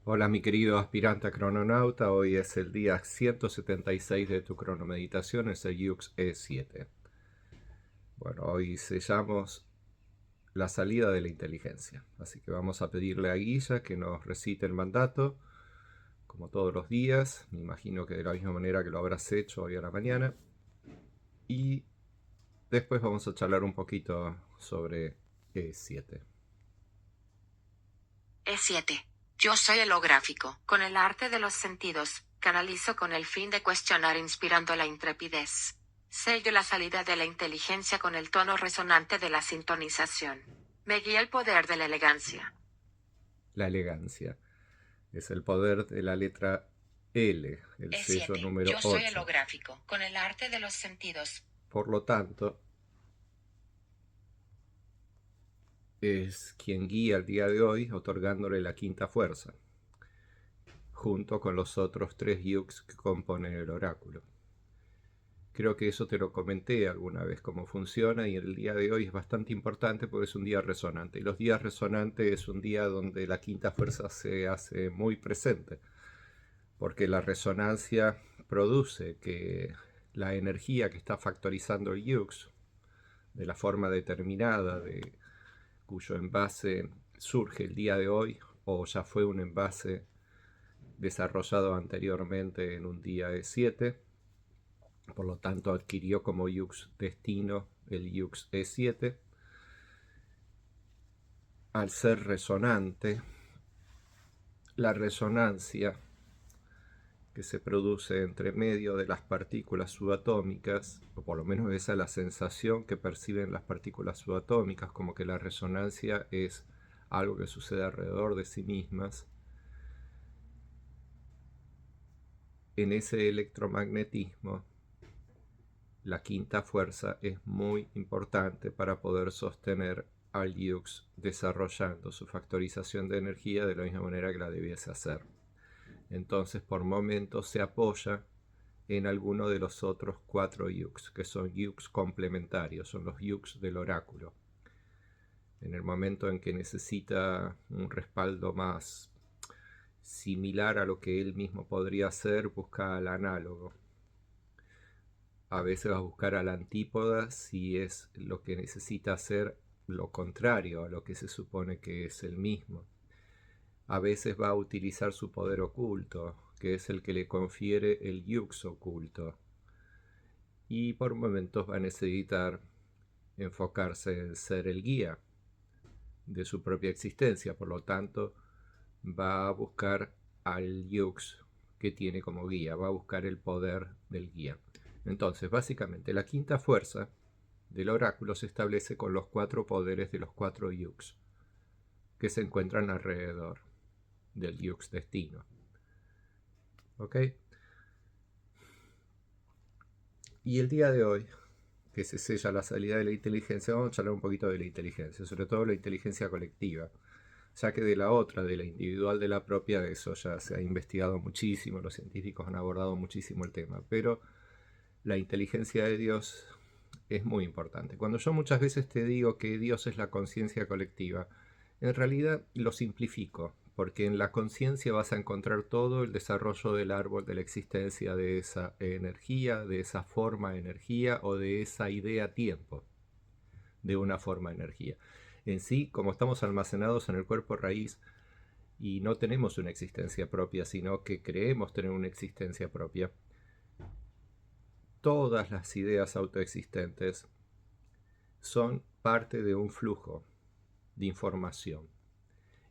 Hola mi querido aspirante a crononauta, hoy es el día 176 de tu cronomeditación, es el Yux E7. Bueno, hoy sellamos la salida de la inteligencia, así que vamos a pedirle a Guilla que nos recite el mandato, como todos los días, me imagino que de la misma manera que lo habrás hecho hoy a la mañana, y después vamos a charlar un poquito sobre E7. E7. Yo soy el holográfico. Con el arte de los sentidos, canalizo con el fin de cuestionar inspirando la intrepidez. Sello la salida de la inteligencia con el tono resonante de la sintonización. Me guía el poder de la elegancia. La elegancia es el poder de la letra L, el sello E7. número Yo soy el 8. holográfico. Con el arte de los sentidos. Por lo tanto, es quien guía el día de hoy, otorgándole la quinta fuerza, junto con los otros tres yux que componen el oráculo. Creo que eso te lo comenté alguna vez cómo funciona, y el día de hoy es bastante importante porque es un día resonante. Y los días resonantes es un día donde la quinta fuerza se hace muy presente, porque la resonancia produce que la energía que está factorizando el yux, de la forma determinada, cuyo envase surge el día de hoy, o ya fue un envase desarrollado anteriormente en un día de 7, por lo tanto adquirió como Yux destino el Yux E7. Al ser resonante, la resonancia que se produce entre medio de las partículas subatómicas, o por lo menos esa es la sensación que perciben las partículas subatómicas, como que la resonancia es algo que sucede alrededor de sí mismas. En ese electromagnetismo, la quinta fuerza es muy importante para poder sostener al Yux desarrollando su factorización de energía de la misma manera que la debiese hacer. Entonces, por momentos se apoya en alguno de los otros cuatro Yux, que son Yux complementarios, son los Yux del oráculo. En el momento en que necesita un respaldo más similar a lo que él mismo podría hacer, busca al análogo. A veces va a buscar a la antípoda si es lo que necesita hacer lo contrario a lo que se supone que es el mismo. A veces va a utilizar su poder oculto, que es el que le confiere el yux oculto. Y por momentos va a necesitar enfocarse en ser el guía de su propia existencia. Por lo tanto, va a buscar al yux que tiene como guía, va a buscar el poder del guía. Entonces, básicamente, la quinta fuerza del oráculo se establece con los cuatro poderes de los cuatro yux que se encuentran alrededor del yux destino. ¿Ok? Y el día de hoy, que se sella la salida de la inteligencia, vamos a hablar un poquito de la inteligencia, sobre todo la inteligencia colectiva, ya que de la otra, de la individual, de la propia, de eso ya se ha investigado muchísimo, los científicos han abordado muchísimo el tema, pero la inteligencia de Dios es muy importante. Cuando yo muchas veces te digo que Dios es la conciencia colectiva, en realidad lo simplifico, porque en la conciencia vas a encontrar todo el desarrollo del árbol de la existencia de esa energía, de esa forma energía o de esa idea tiempo, de una forma energía. En sí, como estamos almacenados en el cuerpo raíz y no tenemos una existencia propia, sino que creemos tener una existencia propia, todas las ideas autoexistentes son parte de un flujo de información.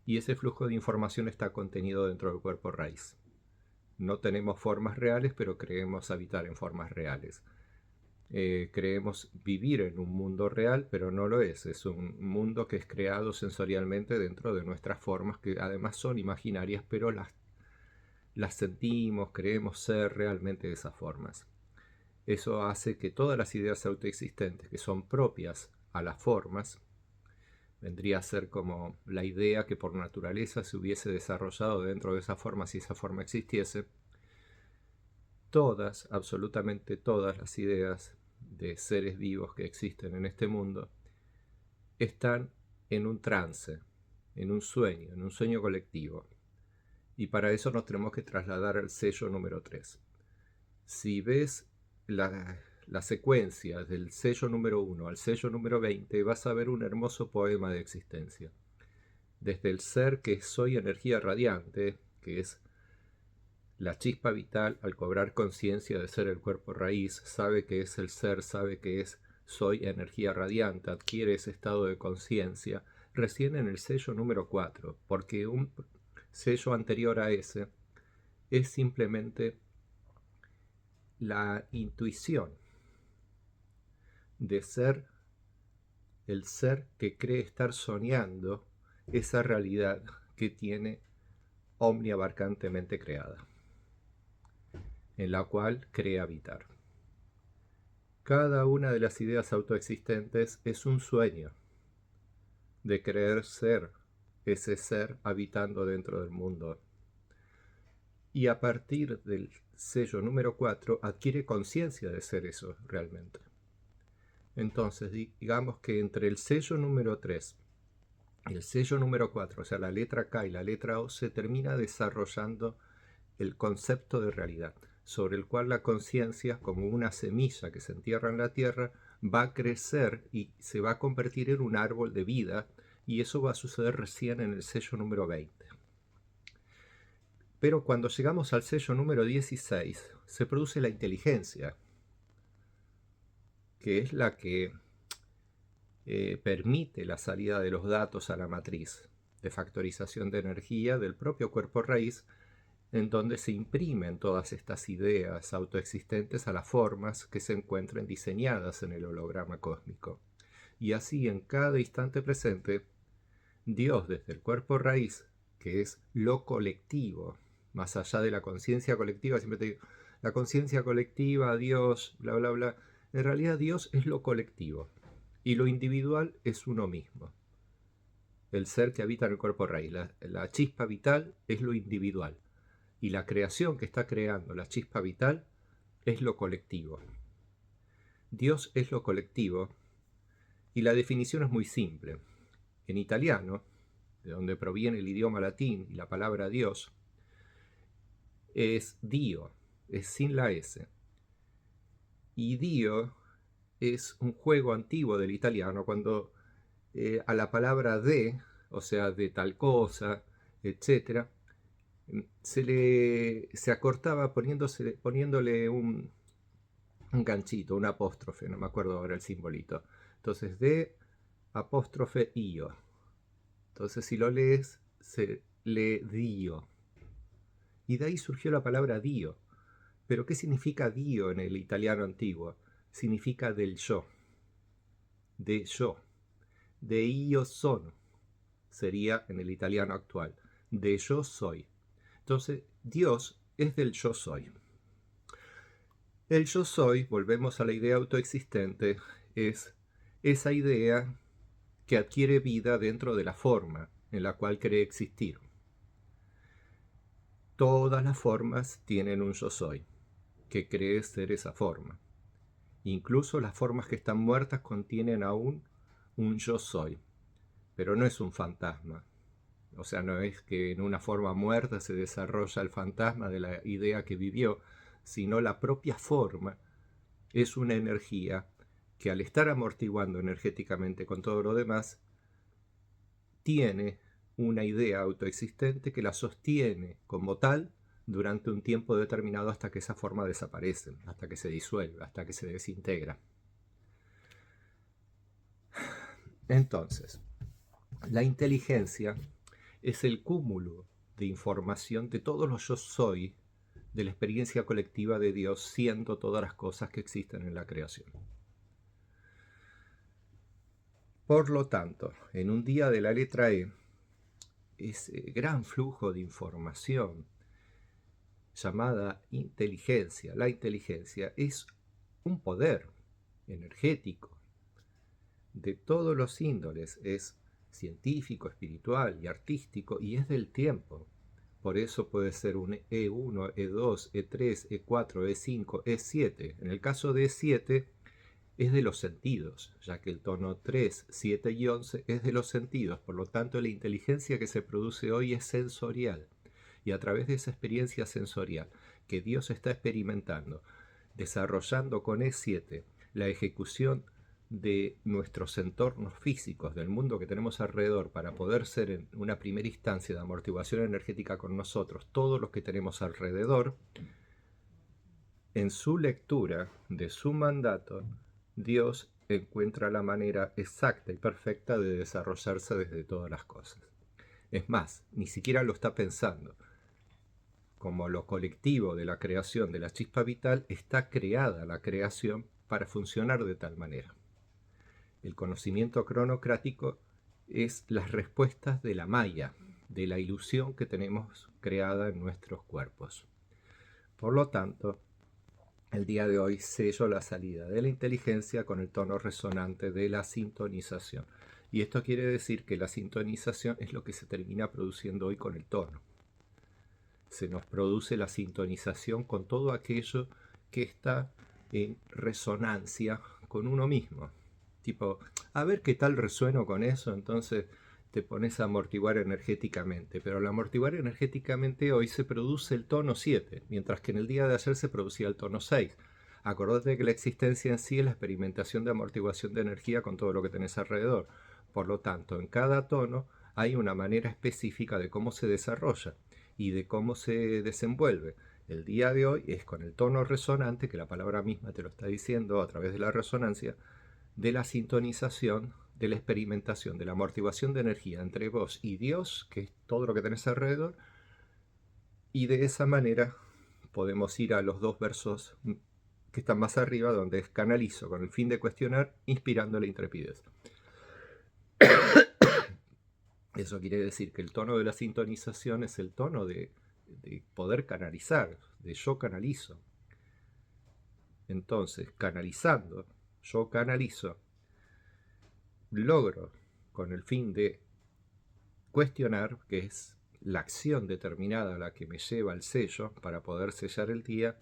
Y ese flujo de información está contenido dentro del cuerpo raíz. No tenemos formas reales, pero creemos habitar en formas reales. Creemos vivir en un mundo real, pero no lo es. Es un mundo que es creado sensorialmente dentro de nuestras formas, que además son imaginarias, pero las sentimos, creemos ser realmente de esas formas. Eso hace que todas las ideas autoexistentes, que son propias a las formas, vendría a ser como la idea que por naturaleza se hubiese desarrollado dentro de esa forma si esa forma existiese. Todas, absolutamente todas las ideas de seres vivos que existen en este mundo están en un trance, en un sueño colectivo. Y para eso nos tenemos que trasladar al sello número 3. Si ves la secuencia del sello número 1 al sello número 20, vas a ver un hermoso poema de existencia. Desde el ser que soy energía radiante, que es la chispa vital al cobrar conciencia de ser el cuerpo raíz, sabe que es el ser, sabe que es soy energía radiante, adquiere ese estado de conciencia recién en el sello número 4, porque un sello anterior a ese es simplemente la intuición de ser el ser que cree estar soñando esa realidad que tiene omniabarcantemente creada, en la cual cree habitar. Cada una de las ideas autoexistentes es un sueño de creer ser ese ser habitando dentro del mundo. Y a partir del sello número 4 adquiere conciencia de ser eso realmente. Entonces, digamos que entre el sello número 3 y el sello número 4, o sea, la letra K y la letra O, se termina desarrollando el concepto de realidad, sobre el cual la conciencia, como una semilla que se entierra en la tierra, va a crecer y se va a convertir en un árbol de vida, y eso va a suceder recién en el sello número 20. Pero cuando llegamos al sello número 16, se produce la inteligencia, que es la que permite la salida de los datos a la matriz de factorización de energía del propio cuerpo raíz, en donde se imprimen todas estas ideas autoexistentes a las formas que se encuentren diseñadas en el holograma cósmico. Y así, en cada instante presente, Dios desde el cuerpo raíz, que es lo colectivo, más allá de la conciencia colectiva, siempre te digo, la conciencia colectiva, Dios, bla, bla, bla, en realidad Dios es lo colectivo, y lo individual es uno mismo. El ser que habita en el cuerpo raíz, la chispa vital es lo individual. Y la creación que está creando la chispa vital es lo colectivo. Dios es lo colectivo y la definición es muy simple. En italiano, de donde proviene el idioma latín y la palabra Dios, es Dio, es sin la S. Y Dio es un juego antiguo del italiano cuando a la palabra de, o sea, de tal cosa, etc., se acortaba poniéndole un ganchito, un apóstrofe, no me acuerdo ahora el simbolito. Entonces, de apóstrofe io. Entonces, si lo lees, se lee Dio. Y de ahí surgió la palabra Dio. Pero ¿qué significa Dio en el italiano antiguo? Significa del yo. De yo. De io sono sería en el italiano actual. De yo soy. Entonces, Dios es del yo soy. El yo soy, volvemos a la idea autoexistente, es esa idea que adquiere vida dentro de la forma en la cual cree existir. Todas las formas tienen un yo soy, que cree ser esa forma. Incluso las formas que están muertas contienen aún un yo soy, pero no es un fantasma. O sea, no es que en una forma muerta se desarrolla el fantasma de la idea que vivió, sino la propia forma es una energía que al estar amortiguando energéticamente con todo lo demás, tiene una idea autoexistente que la sostiene como tal durante un tiempo determinado hasta que esa forma desaparece, hasta que se disuelve, hasta que se desintegra. Entonces, la inteligencia es el cúmulo de información de todos los yo soy de la experiencia colectiva de Dios, siendo todas las cosas que existen en la creación. Por lo tanto, en un día de la letra E, ese gran flujo de información llamada inteligencia, la inteligencia es un poder energético de todos los índoles, es científico, espiritual y artístico, y es del tiempo. Por eso puede ser un E1, E2, E3, E4, E5, E7. En el caso de E7 es de los sentidos, ya que el tono 3, 7 y 11 es de los sentidos. Por lo tanto, la inteligencia que se produce hoy es sensorial. Y a través de esa experiencia sensorial que Dios está experimentando, desarrollando con E7 la ejecución de nuestros entornos físicos, del mundo que tenemos alrededor, para poder ser en una primera instancia de amortiguación energética con nosotros, todos los que tenemos alrededor, en su lectura de su mandato, Dios encuentra la manera exacta y perfecta de desarrollarse desde todas las cosas. Es más, ni siquiera lo está pensando. Como lo colectivo de la creación de la chispa vital, está creada la creación para funcionar de tal manera. El conocimiento cronocrático es las respuestas de la maya, de la ilusión que tenemos creada en nuestros cuerpos. Por lo tanto, el día de hoy sello la salida de la inteligencia con el tono resonante de la sintonización. Y esto quiere decir que la sintonización es lo que se termina produciendo hoy con el tono. Se nos produce la sintonización con todo aquello que está en resonancia con uno mismo. Tipo, a ver qué tal resueno con eso, entonces te pones a amortiguar energéticamente. Pero al amortiguar energéticamente hoy se produce el tono 7, mientras que en el día de ayer se producía el tono 6. Acordate que la existencia en sí es la experimentación de amortiguación de energía con todo lo que tenés alrededor. Por lo tanto, en cada tono hay una manera específica de cómo se desarrolla y de cómo se desenvuelve. El día de hoy es con el tono resonante, que la palabra misma te lo está diciendo a través de la resonancia, de la sintonización, de la experimentación, de la amortiguación de energía entre vos y Dios, que es todo lo que tenés alrededor, y de esa manera podemos ir a los dos versos que están más arriba, donde es canalizo con el fin de cuestionar, inspirando la intrepidez. Eso quiere decir que el tono de la sintonización es el tono de poder canalizar, de yo canalizo. Entonces, canalizando, yo canalizo, logro con el fin de cuestionar, que es la acción determinada a la que me lleva el sello para poder sellar el día,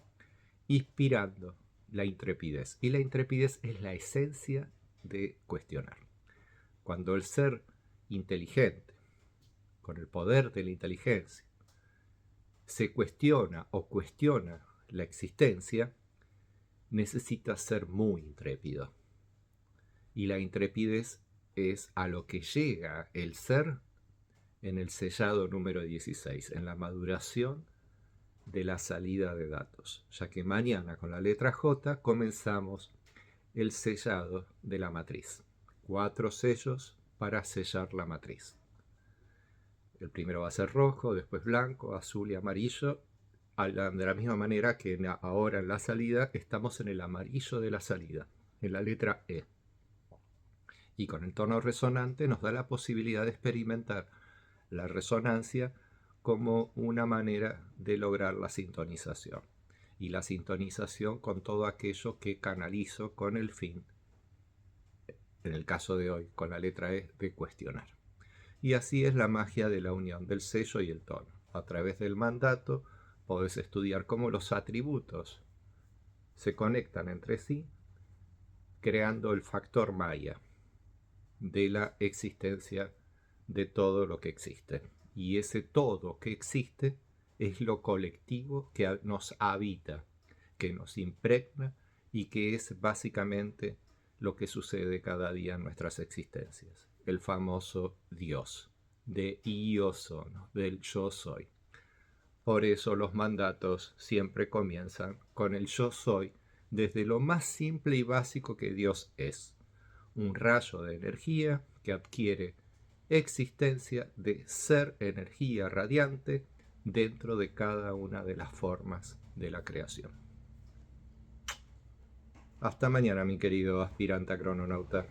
inspirando la intrepidez. Y la intrepidez es la esencia de cuestionar. Cuando el ser inteligente, con el poder de la inteligencia, se cuestiona o cuestiona la existencia, necesita ser muy intrépido. Y la intrepidez es a lo que llega el ser en el sellado número 16, en la maduración de la salida de datos, ya que mañana con la letra J comenzamos el sellado de la matriz. 4 sellos para sellar la matriz. El primero va a ser rojo, después blanco, azul y amarillo. De la misma manera que ahora en la salida estamos en el amarillo de la salida, en la letra E. Y con el tono resonante nos da la posibilidad de experimentar la resonancia como una manera de lograr la sintonización. Y la sintonización con todo aquello que canalizo con el fin, en el caso de hoy, con la letra E, de cuestionar. Y así es la magia de la unión del sello y el tono. A través del mandato podés estudiar cómo los atributos se conectan entre sí, creando el factor maya de la existencia de todo lo que existe. Y ese todo que existe es lo colectivo que nos habita, que nos impregna y que es básicamente lo que sucede cada día en nuestras existencias. El famoso Dios, de Io sono, del yo soy. Por eso los mandatos siempre comienzan con el yo soy, desde lo más simple y básico que Dios es. Un rayo de energía que adquiere existencia de ser energía radiante dentro de cada una de las formas de la creación. Hasta mañana, mi querido aspirante a crononauta.